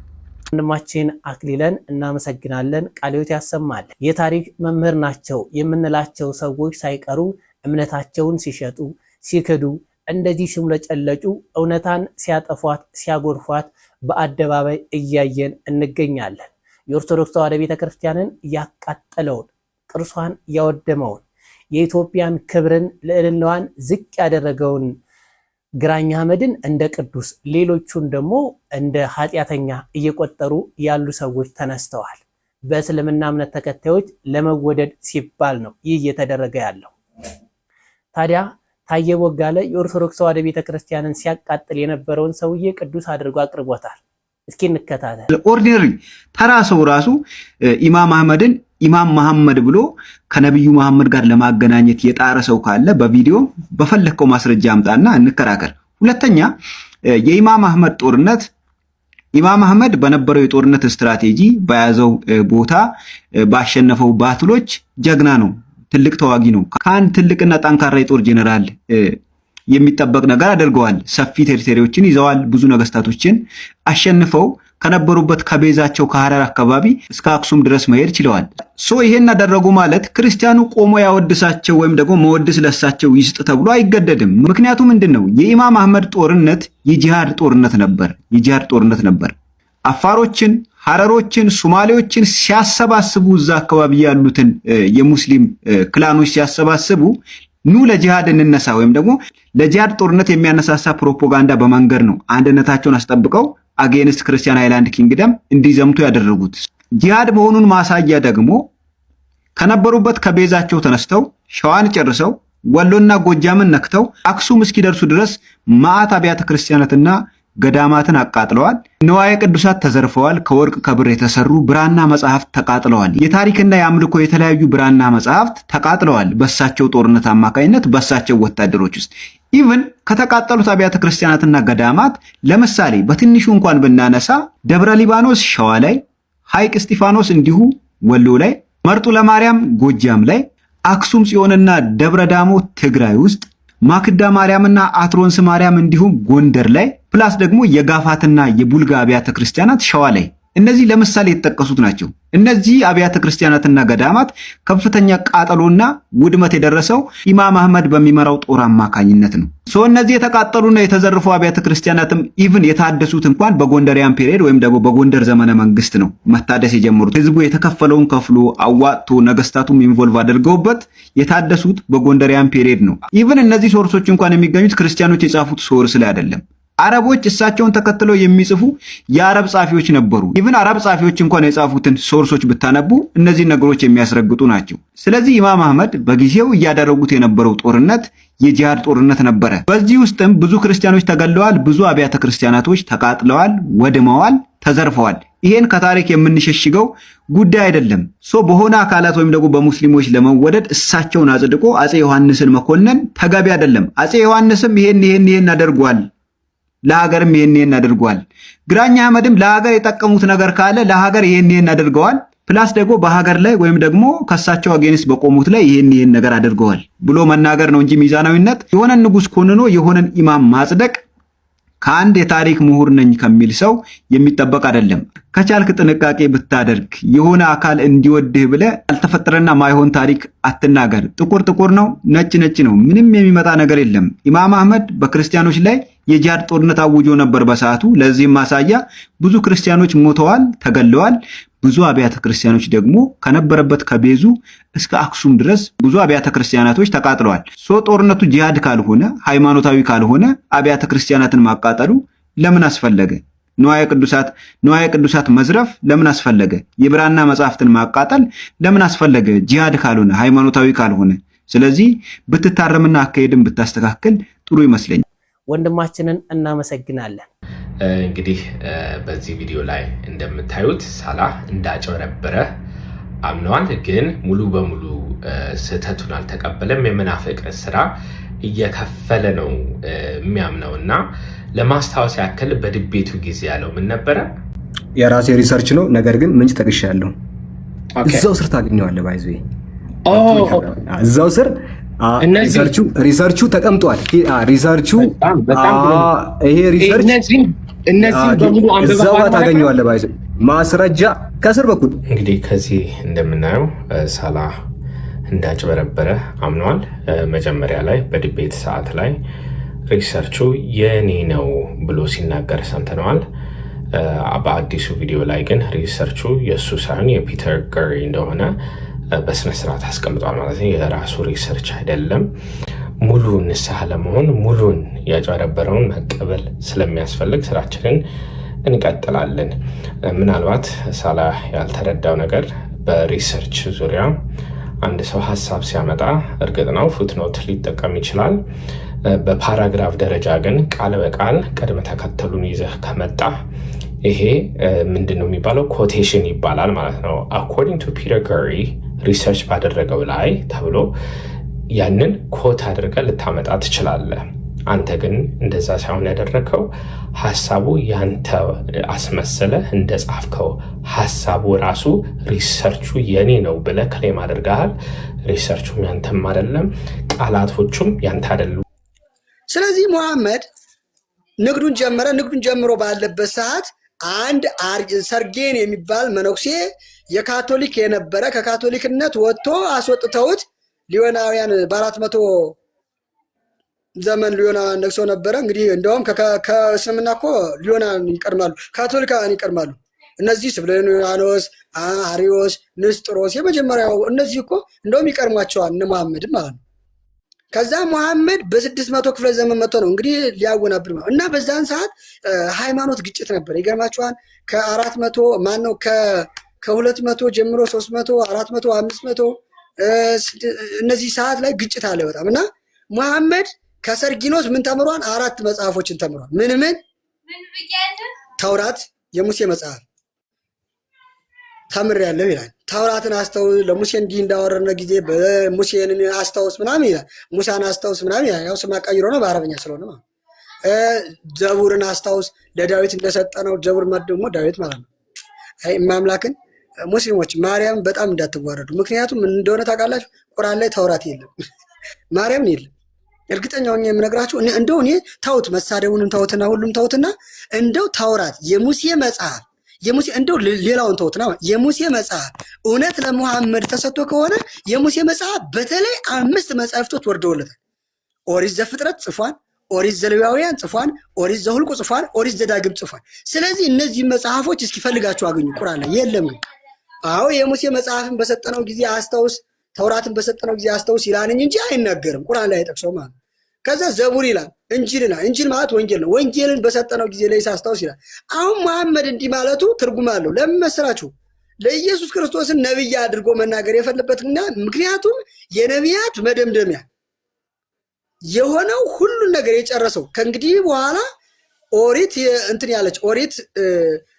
ወንድማችን አክሊለን እናመሰግናለን። ቃለ ሕይወት ያሰማል። የታሪክ መምህር ናቸው የምንላቸው ሰዎች ሳይቀሩ እምነታቸውን ሲሸጡ ሲክዱ እንደዚህ ሲሙለጨለጩ እውነታን ሲያጠፏት ሲያጎርፏት በአደባባይ እያየን እንገኛለን። የኦርቶዶክስ ተዋሕዶ ቤተክርስቲያንን ያቃጠለውን ቅርሷን ያወደመውን የኢትዮጵያን ክብርን ልዕልናዋን ዝቅ ያደረገውን ግራኝ አህመድን እንደ ቅዱስ ሌሎቹን ደግሞ እንደ ኃጢአተኛ እየቆጠሩ ያሉ ሰዎች ተነስተዋል። በእስልምና እምነት ተከታዮች ለመወደድ ሲባል ነው ይህ እየተደረገ ያለው። ታዲያ ታየ ቦጋለ የኦርቶዶክስ ተዋሕዶ ቤተክርስቲያንን ሲያቃጥል የነበረውን ሰውዬ ቅዱስ አድርጎ አቅርቦታል። እስኪ እንከታተል። ኦርዲነሪ ተራ ሰው ራሱ ኢማም አህመድን ኢማም መሐመድ ብሎ ከነብዩ መሐመድ ጋር ለማገናኘት የጣረ ሰው ካለ በቪዲዮ በፈለከው ማስረጃ አምጣና እንከራከር። ሁለተኛ የኢማም አህመድ ጦርነት ኢማም አህመድ በነበረው የጦርነት ስትራቴጂ በያዘው ቦታ ባሸነፈው ባትሎች ጀግና ነው፣ ትልቅ ተዋጊ ነው። ከአንድ ትልቅና ጠንካራ የጦር ጄኔራል የሚጠበቅ ነገር አድርገዋል። ሰፊ ቴሪቶሪዎችን ይዘዋል። ብዙ ነገስታቶችን አሸንፈው ከነበሩበት ከቤዛቸው ከሐረር አካባቢ እስከ አክሱም ድረስ መሄድ ችለዋል። ይሄን አደረጉ ማለት ክርስቲያኑ ቆሞ ያወድሳቸው ወይም ደግሞ መወድስ ለሳቸው ይስጥ ተብሎ አይገደድም። ምክንያቱም ምንድነው የኢማም አህመድ ጦርነት የጂሃድ ጦርነት ነበር። የጂሃድ ጦርነት ነበር። አፋሮችን፣ ሐረሮችን፣ ሶማሌዎችን ሲያሰባስቡ እዛ አካባቢ ያሉትን የሙስሊም ክላኖች ሲያሰባስቡ ኑ ለጂሃድ እንነሳ ወይም ደግሞ ለጂሃድ ጦርነት የሚያነሳሳ ፕሮፓጋንዳ በመንገር ነው አንድነታቸውን አስጠብቀው አጌንስት ክርስቲያን አይላንድ ኪንግደም እንዲዘምቱ ያደረጉት። ጂሃድ መሆኑን ማሳያ ደግሞ ከነበሩበት ከቤዛቸው ተነስተው ሸዋን ጨርሰው ወሎና ጎጃምን ነክተው አክሱም እስኪደርሱ ድረስ ማዕት አብያተ ክርስቲያናትና ገዳማትን አቃጥለዋል። ንዋየ ቅዱሳት ተዘርፈዋል። ከወርቅ ከብር የተሰሩ ብራና መጻሕፍት ተቃጥለዋል። የታሪክና የአምልኮ የተለያዩ ብራና መጻሕፍት ተቃጥለዋል። በሳቸው ጦርነት አማካይነት በሳቸው ወታደሮች ውስጥ ኢቭን ከተቃጠሉት አብያተ ክርስቲያናትና ገዳማት ለምሳሌ በትንሹ እንኳን ብናነሳ ደብረ ሊባኖስ ሸዋ ላይ፣ ሐይቅ እስጢፋኖስ እንዲሁ ወሎ ላይ፣ መርጡ ለማርያም ጎጃም ላይ፣ አክሱም ጽዮንና ደብረ ዳሞ ትግራይ ውስጥ፣ ማክዳ ማርያምና አትሮንስ ማርያም እንዲሁም ጎንደር ላይ ፕላስ ደግሞ የጋፋትና የቡልጋ አብያተ ክርስቲያናት ሸዋ ላይ እነዚህ ለምሳሌ የተጠቀሱት ናቸው። እነዚህ አብያተ ክርስቲያናትና ገዳማት ከፍተኛ ቃጠሎና ውድመት የደረሰው ኢማም አህመድ በሚመራው ጦር አማካኝነት ነው። እነዚህ የተቃጠሉና የተዘረፉ አብያተ ክርስቲያናትም ኢቭን የታደሱት እንኳን በጎንደሪያን ፔሪየድ ወይም ደግሞ በጎንደር ዘመነ መንግስት ነው መታደስ የጀመሩት። ህዝቡ የተከፈለውን ከፍሎ አዋጥቶ ነገስታቱም ኢንቮልቭ አድርገውበት የታደሱት በጎንደሪያን ፔሪየድ ነው። ኢቭን እነዚህ ሶርሶች እንኳን የሚገኙት ክርስቲያኖች የጻፉት ሶርስ ላይ አይደለም። አረቦች እሳቸውን ተከትለው የሚጽፉ የአረብ ጻፊዎች ነበሩ። ኢቭን አረብ ጻፊዎች እንኳን የጻፉትን ሶርሶች ብታነቡ እነዚህ ነገሮች የሚያስረግጡ ናቸው። ስለዚህ ኢማም አህመድ በጊዜው እያደረጉት የነበረው ጦርነት የጂሃድ ጦርነት ነበረ። በዚህ ውስጥም ብዙ ክርስቲያኖች ተገለዋል። ብዙ አብያተ ክርስቲያናቶች ተቃጥለዋል፣ ወድመዋል፣ ተዘርፈዋል። ይሄን ከታሪክ የምንሸሽገው ጉዳይ አይደለም። በሆነ አካላት ወይም ደግሞ በሙስሊሞች ለመወደድ እሳቸውን አጽድቆ አጼ ዮሐንስን መኮነን ተገቢ አይደለም። አጼ ዮሐንስም ይሄን አድርጓል፣ ለሀገርም ይሄን አድርጓል። ግራኝ አህመድም ለሀገር የጠቀሙት ነገር ካለ ለሀገር ይሄን አድርገዋል። ፕላስ ደግሞ በሀገር ላይ ወይም ደግሞ ከሳቸው አጌንስት በቆሙት ላይ ይሄን ነገር አድርገዋል ብሎ መናገር ነው እንጂ ሚዛናዊነት የሆነን ንጉስ ኮንኖ የሆነን ኢማም ማጽደቅ ከአንድ የታሪክ ምሁር ነኝ ከሚል ሰው የሚጠበቅ አይደለም። ከቻልክ ጥንቃቄ ብታደርግ የሆነ አካል እንዲወድህ ብለ ያልተፈጠረና ማይሆን ታሪክ አትናገር። ጥቁር ጥቁር ነው፣ ነጭ ነጭ ነው። ምንም የሚመጣ ነገር የለም። ኢማም አህመድ በክርስቲያኖች ላይ የጂሃድ ጦርነት አውጆ ነበር በሰዓቱ። ለዚህም ማሳያ ብዙ ክርስቲያኖች ሞተዋል፣ ተገለዋል። ብዙ አብያተ ክርስቲያኖች ደግሞ ከነበረበት ከቤዙ እስከ አክሱም ድረስ ብዙ አብያተ ክርስቲያናቶች ተቃጥለዋል። ጦርነቱ ጂሃድ ካልሆነ ሃይማኖታዊ ካልሆነ አብያተ ክርስቲያናትን ማቃጠሉ ለምን አስፈለገ? ንዋየ ቅዱሳት መዝረፍ ለምን አስፈለገ? የብራና መጻሕፍትን ማቃጠል ለምን አስፈለገ? ጂሃድ ካልሆነ ሃይማኖታዊ ካልሆነ። ስለዚህ ብትታረምና አካሄድን ብታስተካክል ጥሩ ይመስለኛል። ወንድማችንን እናመሰግናለን። እንግዲህ በዚህ ቪዲዮ ላይ እንደምታዩት ሳላህ እንዳጨበረበረ አምነዋል። ግን ሙሉ በሙሉ ስህተቱን አልተቀበለም። የመናፍቅ ስራ እየከፈለ ነው የሚያምነውና ለማስታወስ ያክል በድቤቱ ጊዜ ያለው ምን ነበረ? የራሴ ሪሰርች ነው፣ ነገር ግን ምንጭ ጠቅሻለሁ። እዛው ስር ታገኘዋለህ። ባይዞ እዛው ስር ሪሰርቹ ተቀምጧል። ሪሰርቹ ይሄ ሪሰርች እነዚህ በሙሉ እዛው ታገኘዋለህ። ባይዞ ማስረጃ ከስር በኩል እንግዲህ ከዚህ እንደምናየው ሳላህ እንዳጭበረበረ አምነዋል። መጀመሪያ ላይ በዲቤት ሰዓት ላይ ሪሰርቹ የኔ ነው ብሎ ሲናገር ሰምተነዋል። በአዲሱ ቪዲዮ ላይ ግን ሪሰርቹ የእሱ ሳይሆን የፒተር ገሪ እንደሆነ በስነስርዓት አስቀምጧል ማለት ነው። የራሱ ሪሰርች አይደለም። ሙሉ ንስሐ ለመሆን ሙሉን ያጭበረበረውን መቀበል ስለሚያስፈልግ ስራችንን እንቀጥላለን። ምናልባት ሳላህ ያልተረዳው ነገር በሪሰርች ዙሪያ አንድ ሰው ሀሳብ ሲያመጣ እርግጥ ነው ፉትኖት ሊጠቀም ይችላል። በፓራግራፍ ደረጃ ግን ቃል በቃል ቅደም ተከተሉን ይዘህ ከመጣ ይሄ ምንድነው የሚባለው? ኮቴሽን ይባላል ማለት ነው። አኮርዲንግ ቱ ፒተር ገሪ ሪሰርች ባደረገው ላይ ተብሎ ያንን ኮት አድርገህ ልታመጣ ትችላለህ። አንተ ግን እንደዛ ሳይሆን ያደረከው ሀሳቡ ያንተ አስመሰለህ እንደጻፍከው ሀሳቡ ራሱ ሪሰርቹ የኔ ነው ብለህ ክሌም አድርገሃል። ሪሰርቹም ያንተም አይደለም፣ ቃላቶቹም ያንተ አይደሉም። ስለዚህ ሙሐመድ ንግዱን ጀመረ። ንግዱን ጀምሮ ባለበት ሰዓት አንድ ሰርጌን የሚባል መነኩሴ የካቶሊክ የነበረ ከካቶሊክነት ወጥቶ አስወጥተውት ሊዮናውያን በ400 ዘመን ሊዮናውያን ነግሰው ነበረ። እንግዲህ እንደውም ከእስልምና እኮ ሊዮናውያን ይቀድማሉ፣ ካቶሊካውያን ይቀድማሉ። እነዚህ ስብለኒያኖስ፣ አሪዮስ፣ ንስጥሮስ የመጀመሪያው እነዚህ እኮ እንደውም ይቀድሟቸዋል እነ ሙሐመድ ማለት ነው። ከዛ ሙሐመድ በ600 ክፍለ ዘመን መጥቶ ነው እንግዲህ ሊያወናብር ነው። እና በዛን ሰዓት ሃይማኖት ግጭት ነበር። ይገርማቸዋል። ከ400 ማነው ከ200 ጀምሮ 300 400 500 እነዚህ ሰዓት ላይ ግጭት አለ በጣም። እና ሙሐመድ ከሰርጊኖስ ምን ተምሯል? 4 መጽሐፎችን ተምሯል። ምን ተውራት፣ የሙሴ መጽሐፍ ተምሬያለሁ ይላል። ተውራትን አስተውስ ለሙሴ እንዲህ እንዳወረነ ጊዜ በሙሴን አስተውስ ምናምን ይላል። ሙሳን አስተውስ ምናምን ይላል። ያው ስም ቀይሮ ነው በአረበኛ ስለሆነ ማለት ነው። ዘቡርን አስተውስ ለዳዊት እንደሰጠ ነው። ዘቡር ማለት ደግሞ ዳዊት ማለት ነው። አይ ማምላክን ሙስሊሞች ማርያም በጣም እንዳትዋረዱ። ምክንያቱም እንደሆነ ታውቃላችሁ፣ ቁርአን ላይ ተውራት የለም፣ ማርያም የለም። እርግጠኛው ነኝ የምነግራችሁ። እንደው እኔ ተውት፣ መሳደቡንም ተውትና ሁሉም ተውትና እንደው ተውራት የሙሴ መጽሐፍ የሙሴ እንደው ሌላውን ተውትና የሙሴ መጽሐፍ እውነት ለሙሐመድ ተሰጥቶ ከሆነ የሙሴ መጽሐፍ በተለይ 5 መጽሐፍቶች ወርደውለታል። ኦሪት ዘፍጥረት ጽፏል፣ ኦሪት ዘሌዋውያን ጽፏል፣ ኦሪት ዘሁልቁ ጽፏል፣ ኦሪት ዘዳግም ጽፏል። ስለዚህ እነዚህ መጽሐፎች እስኪ ፈልጋችሁ አገኙ። ቁርአን ላይ የለም ግን አዎ የሙሴ መጽሐፍን በሰጠነው ጊዜ አስተውስ፣ ተውራትን በሰጠነው ጊዜ አስተውስ ይላል እንጂ አይናገርም። ቁርአን ላይ አይጠቅሰው ማለት። ከዛ ዘቡር ይላል፣ እንጂል ማለት ወንጌል ነው። ወንጌልን በሰጠነው ጊዜ ለኢሳ አስተውስ ይላል። አሁን መሐመድ እንዲህ ማለቱ ትርጉም አለው። ለምን መሰላችሁ? ለኢየሱስ ክርስቶስን ነብይ አድርጎ መናገር የፈለበትና ምክንያቱም የነቢያት መደምደሚያ የሆነው ሁሉን ነገር የጨረሰው ከእንግዲህ በኋላ ኦሪት እንትን ያለች ኦሪት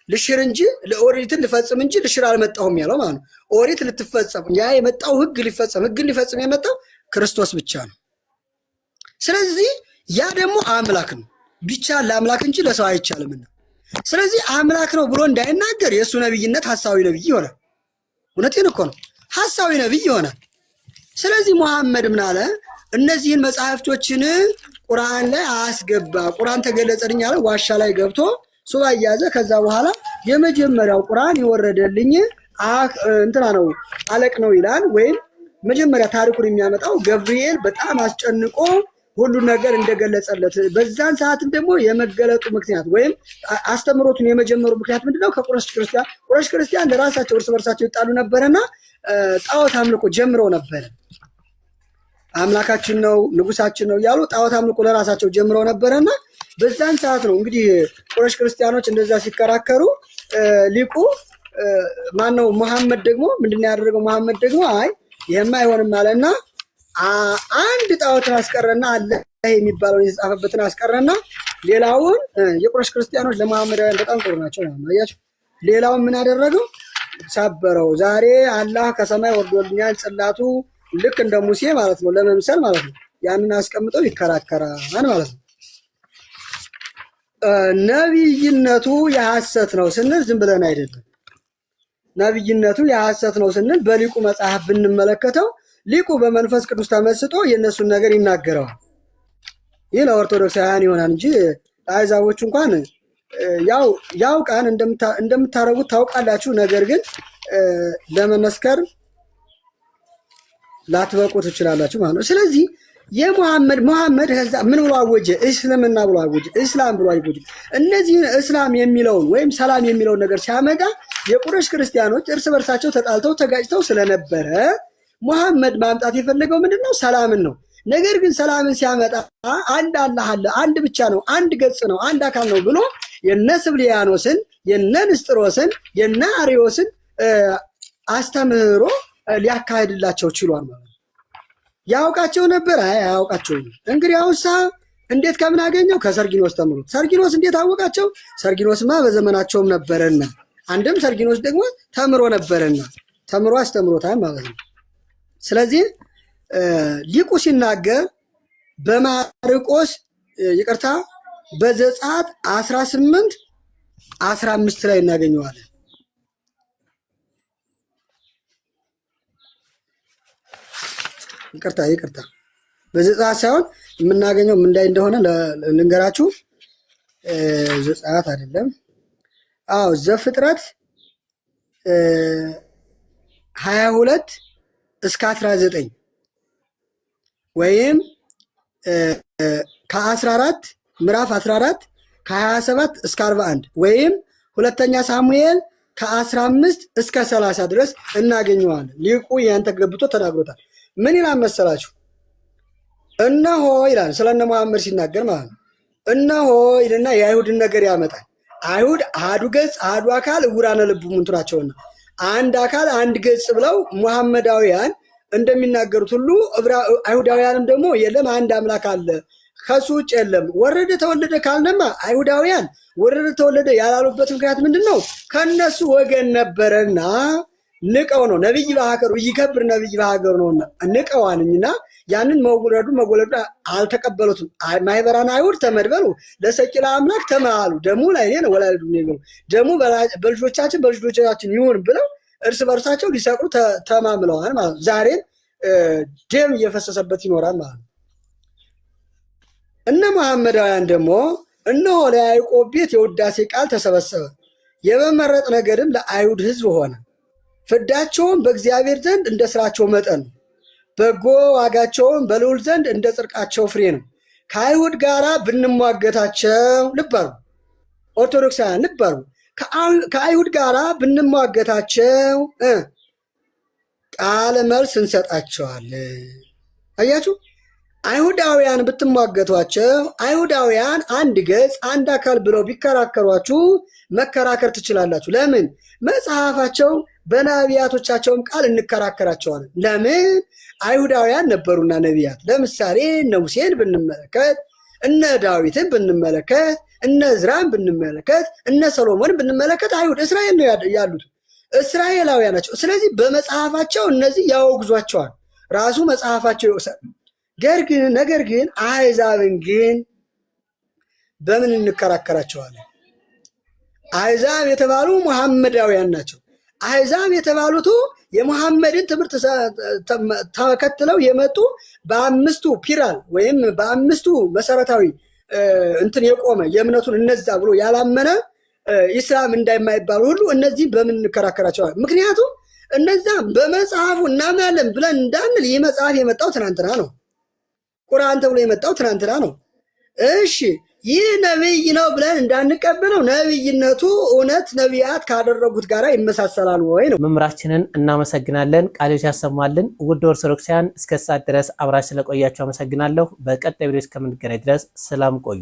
ልሽር እንጂ ለኦሪትን ልፈጽም እንጂ ልሽር አልመጣሁም ያለው ማለት ነው። ኦሪት ልትፈጸም ያ የመጣው ህግን ሊፈጽም የመጣው ክርስቶስ ብቻ ነው። ስለዚህ ያ ደግሞ አምላክ ነው። ብቻ ለአምላክ እንጂ ለሰው አይቻልምና ስለዚህ አምላክ ነው ብሎ እንዳይናገር የእሱ ነብይነት ሐሳዊ ነብይ ይሆናል። እውነቴን እኮ ነው፣ ሐሳዊ ነብይ ይሆናል። ስለዚህ ሙሐመድ ምን አለ? እነዚህን መጽሐፍቶችን ቁርአን ላይ አስገባ። ቁርአን ተገለጸልኝ አለ። ዋሻ ላይ ገብቶ ሱባኤ ያዘ። ከዛ በኋላ የመጀመሪያው ቁርአን የወረደልኝ እንትና ነው አለቅ ነው ይላል። ወይም መጀመሪያ ታሪኩን የሚያመጣው ገብርኤል በጣም አስጨንቆ ሁሉ ነገር እንደገለጸለት በዛን ሰዓትም ደግሞ የመገለጡ ምክንያት ወይም አስተምሮቱን የመጀመሩ ምክንያት ምንድነው? ከቁረሽ ክርስቲያን ለራሳቸው እርስ በርሳቸው ይጣሉ ነበርና ጣዖት አምልኮ ጀምረው ነበር። አምላካችን ነው ንጉሳችን ነው ያሉ ጣዖት አምልኮ ለራሳቸው ጀምረው ነበርና በዛን ሰዓት ነው እንግዲህ ቁረሽ ክርስቲያኖች እንደዛ ሲከራከሩ ሊቁ ማነው መሐመድ ደግሞ ምንድነው ያደረገው? መሐመድ ደግሞ አይ ይሄማ አይሆንም አለና አንድ ጣዖትን አስቀረና አላህ የሚባለው የተጻፈበትን አስቀረና ሌላውን የቁረሽ ክርስቲያኖች ለመሐመዳውያን በጣም ጥሩ ናቸው ነው አያችሁ። ሌላውን ምን አደረገው? ሰበረው። ዛሬ አላህ ከሰማይ ወርዶልኛል ጽላቱ ልክ እንደ ሙሴ ማለት ነው ለመምሰል ማለት ነው። ያንን አስቀምጠው ይከራከራል ማለት ነው። ነብይነቱ የሐሰት ነው ስንል ዝም ብለን አይደለም። ነብይነቱ የሐሰት ነው ስንል በሊቁ መጽሐፍ ብንመለከተው ሊቁ በመንፈስ ቅዱስ ተመስጦ የነሱን ነገር ይናገረዋል። ይህ ለኦርቶዶክሳውያን ይሆናል እንጂ አይዛቦች እንኳን ያው ቃን እንደምታረጉት ታውቃላችሁ። ነገር ግን ለመመስከር ላትበቁ ትችላላችሁ ማለት ነው። ስለዚህ መሐመድ ምን ብሎ አወጀ? እስልምና ብሎ አወጀ። እስላም ብሎ አወጀ። እነዚህ እስላም የሚለውን ወይም ሰላም የሚለውን ነገር ሲያመጣ የቁረሽ ክርስቲያኖች እርስ በርሳቸው ተጣልተው ተጋጭተው ስለነበረ መሐመድ ማምጣት የፈለገው ምንድነው? ሰላምን ነው። ነገር ግን ሰላምን ሲያመጣ አንድ አላህ አለ፣ አንድ ብቻ ነው፣ አንድ ገጽ ነው፣ አንድ አካል ነው ብሎ የነ ስብሊያኖስን የነ ንስጥሮስን የነ አሪዮስን አስተምህሮ ሊያካሂድላቸው ችሏል ማለት ነው። ያውቃቸው ነበር? አያውቃቸውም። እንግዲህ አውሳ እንዴት ከምን አገኘው? ከሰርጊኖስ ተምሮት። ሰርጊኖስ እንዴት አወቃቸው? ሰርጊኖስማ በዘመናቸውም ነበረና፣ አንድም ሰርጊኖስ ደግሞ ተምሮ ነበረና ተምሮ አስተምሮታል ማለት ነው። ስለዚህ ሊቁ ሲናገር በማርቆስ ይቅርታ በዘጸአት 18:15 ላይ እናገኘዋለን። ይቅርታ በዘጸአት ሳይሆን የምናገኘው ምን ላይ እንደሆነ ልንገራችሁ። ዘጸአት አይደለም። ዘፍጥረት 22-19 ወይም ከ14 ምዕራፍ 14 ከ27-41 ወይም ሁለተኛ ሳሙኤል ከ15-30 ድረስ እናገኘዋለን። ሊቁ ያን ተገብቶ ተናግሮታል። ምን ይላል መሰላችሁ? እነሆ ይላል ስለነ መሐመድ ሲናገር ማለት ነው። እነሆ ይልና የአይሁድን ነገር ያመጣል። አይሁድ አሐዱ ገጽ አሐዱ አካል ዕውራነ ልቡ ምንቱ ናቸውና አንድ አካል አንድ ገጽ ብለው ሙሐመዳውያን እንደሚናገሩት ሁሉ አይሁዳውያንም ደግሞ የለም አንድ አምላክ አለ ከሱ ውጭ የለም። ወረደ ተወለደ ካልነማ አይሁዳውያን ወረደ ተወለደ ያላሉበት ምክንያት ምንድነው? ከነሱ ወገን ነበረና ንቀው ነው። ነብይ በሀገሩ ይከብር ነብይ በሀገሩ ነውና ንቀዋንኝና ያንን መወለዱ አልተቀበሉትም። ማይበራን አይሁድ ተመድበሉ ለሰቂላ አምላክ ተማሉ ደሙ ላይ ነው ወላዱ ነው ደሙ በልጆቻችን ይሁን ብለው እርስ በርሳቸው ሊሰቅሉ ተማምለዋል ማለት ነው። ዛሬም ደም እየፈሰሰበት ይኖራል ማለት ነው። እነ መሐመዳውያን ደግሞ እነሆ ለያዕቆብ ቤት የውዳሴ ቃል ተሰበሰበ፣ የመመረጥ ነገርም ለአይሁድ ሕዝብ ሆነ። ፍዳቸውም በእግዚአብሔር ዘንድ እንደ ስራቸው መጠን ነው፣ በጎ ዋጋቸውም በልዑል ዘንድ እንደ ጽድቃቸው ፍሬ ነው። ከአይሁድ ጋራ ብንሟገታቸው ልብ አድርጉ፣ ኦርቶዶክሳውያን ልብ አድርጉ። ከአይሁድ ጋራ ብንሟገታቸው ቃለ መልስ እንሰጣቸዋለን። አያችሁ፣ አይሁዳውያን ብትሟገቷቸው አይሁዳውያን አንድ ገጽ አንድ አካል ብለው ቢከራከሯችሁ መከራከር ትችላላችሁ። ለምን? መጽሐፋቸው በነቢያቶቻቸውም ቃል እንከራከራቸዋለን። ለምን? አይሁዳውያን ነበሩና ነቢያት። ለምሳሌ እነ ሙሴን ብንመለከት፣ እነ ዳዊትን ብንመለከት፣ እነ ዕዝራን ብንመለከት፣ እነ ሰሎሞን ብንመለከት አይሁድ እስራኤል ነው ያሉት፣ እስራኤላውያን ናቸው። ስለዚህ በመጽሐፋቸው እነዚህ ያወግዟቸዋል፣ ራሱ መጽሐፋቸው ይወሳል። ነገር ግን አሕዛብን ግን በምን እንከራከራቸዋለን? አሕዛብ የተባሉ መሐመዳውያን ናቸው። አሕዛብ የተባሉት የመሐመድን ትምህርት ተከትለው የመጡ በአምስቱ ፒራል ወይም በአምስቱ መሰረታዊ እንትን የቆመ የእምነቱን እነዛ ብሎ ያላመነ ኢስላም እንዳይማይባሉ ሁሉ እነዚህ በምን እንከራከራቸዋለን? ምክንያቱም እነዛ በመጽሐፉ እናምናለን ብለን እንዳንል ይህ መጽሐፍ የመጣው ትናንትና ነው። ቁርአን ተብሎ የመጣው ትናንትና ነው። እሺ ይህ ነብይ ነው ብለን እንዳንቀበለው ነብይነቱ እውነት ነቢያት ካደረጉት ጋር ይመሳሰላል ወይ ነው። መምህራችንን እናመሰግናለን። ቃልዎት ያሰማልን። ውድ ኦርቶዶክሳውያን እስከ ሰዓት ድረስ አብራችሁ ስለቆያችሁ አመሰግናለሁ። በቀጣይ ቪዲዮ እስከምንገናኝ ድረስ ሰላም ቆዩ።